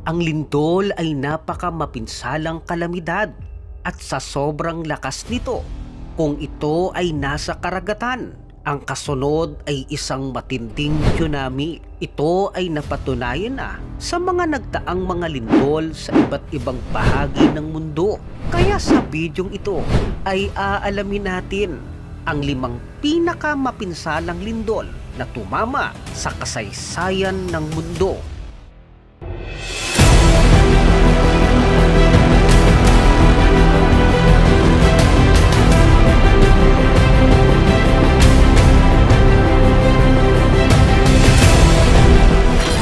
Ang lindol ay napakamapinsalang kalamidad at sa sobrang lakas nito, kung ito ay nasa karagatan, ang kasunod ay isang matinding tsunami. Ito ay napatunayan na sa mga nagdaang mga lindol sa iba't ibang bahagi ng mundo. Kaya sa bidyong ito ay aalamin natin ang 5 pinakamapinsalang lindol na tumama sa kasaysayan ng mundo.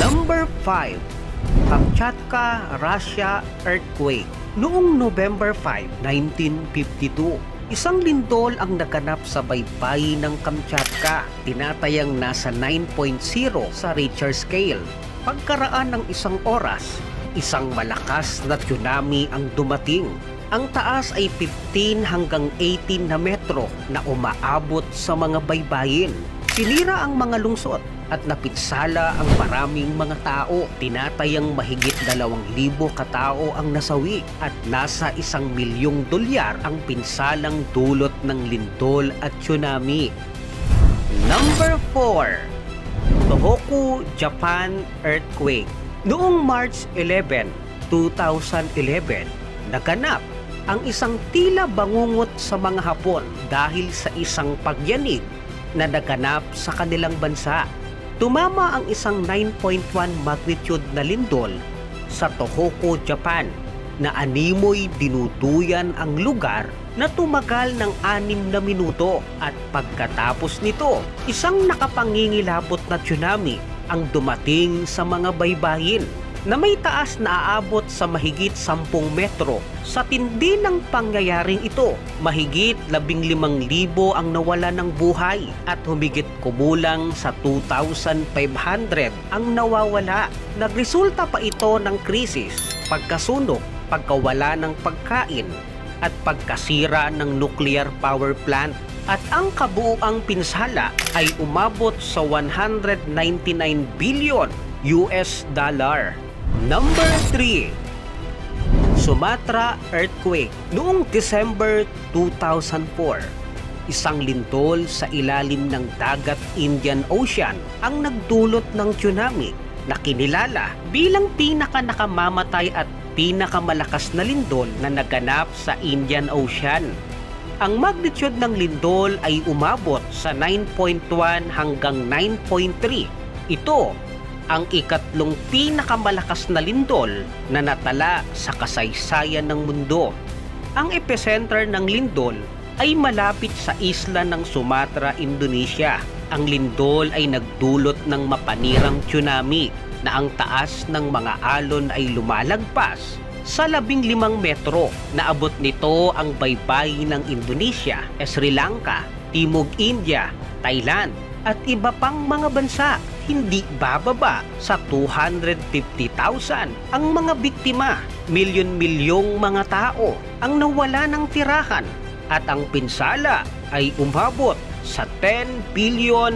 Number 5. Kamchatka, Russia earthquake. Noong November 5, 1952, isang lindol ang naganap sa baybayin ng Kamchatka. Tinatayang nasa 9.0 sa Richter scale. Pagkaraan ng isang oras, isang malakas na tsunami ang dumating. Ang taas ay 15 hanggang 18 na metro na umaabot sa mga baybayin. Sinira ang mga lungsod at napinsala ang maraming mga tao. Tinatayang mahigit 2,000 katao ang nasawi at nasa $1,000,000 ang pinsalang dulot ng lindol at tsunami. Number 4. Tohoku, Japan earthquake. Noong March 11, 2011, naganap ang isang tila bangungot sa mga Hapon dahil sa isang pagyanig na naganap sa kanilang bansa. Tumama ang isang 9.1 magnitude na lindol sa Tohoku, Japan na animoy dinuduyan ang lugar na tumagal ng 6 na minuto at pagkatapos nito, isang nakapangingilabot na tsunami ang dumating sa mga baybayin na may taas na aabot sa mahigit 10 metro. Sa tindi ng pangyayaring ito, mahigit 15,000 ang nawala ng buhay at humigit kumulang sa 2,500 ang nawawala. Nagresulta pa ito ng krisis, pagkasunog, pagkawala ng pagkain at pagkasira ng nuclear power plant. At ang kabuuang pinsala ay umabot sa $199 billion. Number 3. Sumatra earthquake. Noong December 2004, isang lindol sa ilalim ng dagat Indian Ocean ang nagdulot ng tsunami na kinilala bilang pinakanakamamatay at pinakamalakas na lindol na naganap sa Indian Ocean. Ang magnitude ng lindol ay umabot sa 9.1 hanggang 9.3. Ito ang ikatlong pinakamalakas na lindol na natala sa kasaysayan ng mundo. Ang epicenter ng lindol ay malapit sa isla ng Sumatra, Indonesia. Ang lindol ay nagdulot ng mapanirang tsunami na ang taas ng mga alon ay lumalagpas sa 15 metro. Naabot nito ang baybayin ng Indonesia, Sri Lanka, Timog India, Thailand at iba pang mga bansa. Hindi bababa sa 250,000 ang mga biktima. Milyon-milyong mga tao ang nawala ng tirahan at ang pinsala ay umabot sa $10 billion.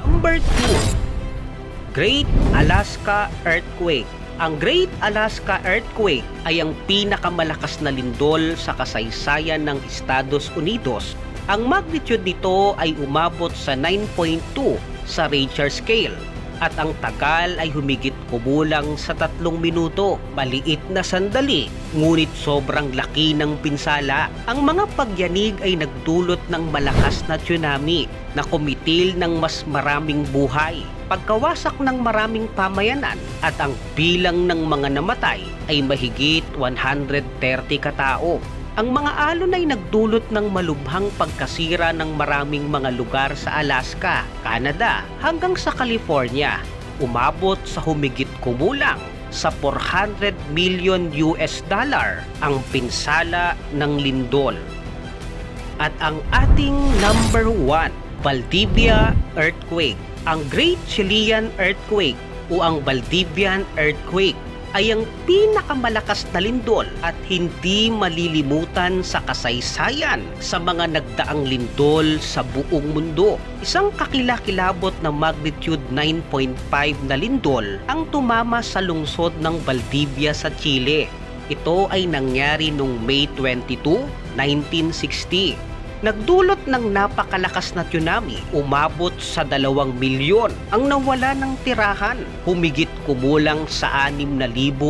Number 2. Great Alaska earthquake. Ang Great Alaska earthquake ay ang pinakamalakas na lindol sa kasaysayan ng Estados Unidos. Ang magnitude nito ay umabot sa 9.2 sa Richter scale at ang tagal ay humigit kumulang sa 3 minuto. Maliit na sandali, ngunit sobrang laki ng pinsala. Ang mga pagyanig ay nagdulot ng malakas na tsunami na kumitil ng mas maraming buhay, pagkawasak ng maraming pamayanan at ang bilang ng mga namatay ay mahigit 130 katao. Ang mga alon ay nagdulot ng malubhang pagkasira ng maraming mga lugar sa Alaska, Canada hanggang sa California. Umabot sa humigit kumulang sa $400 million ang pinsala ng lindol. At ang ating number 1, Valdivia earthquake. Ang Great Chilean earthquake o ang Valdivian earthquake ay ang pinakamalakas na lindol at hindi malilimutan sa kasaysayan sa mga nagdaang lindol sa buong mundo. Isang kakilakilabot na magnitude 9.5 na lindol ang tumama sa lungsod ng Valdivia sa Chile. Ito ay nangyari noong May 22, 1960. Nagdulot ng napakalakas na tsunami, umabot sa 2 milyon ang nawala ng tirahan. Humigit kumulang sa 6,000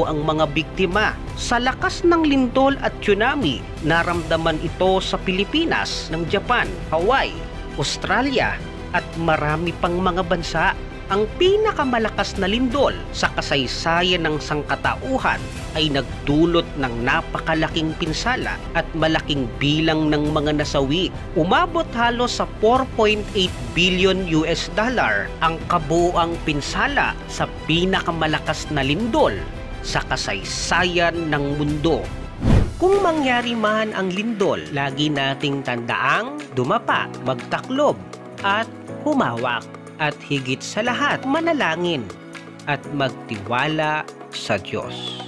ang mga biktima. Sa lakas ng lindol at tsunami, naramdaman ito sa Pilipinas, ng Japan, Hawaii, Australia at marami pang mga bansa. Ang pinakamalakas na lindol sa kasaysayan ng sangkatauhan ay nagdulot ng napakalaking pinsala at malaking bilang ng mga nasawi. Umabot halos sa 4.8 billion US dollar ang kabuuang pinsala sa pinakamalakas na lindol sa kasaysayan ng mundo. Kung mangyari man ang lindol, lagi nating tandaang dumapa, magtaklob at humawak. At higit sa lahat, manalangin at magtiwala sa Diyos.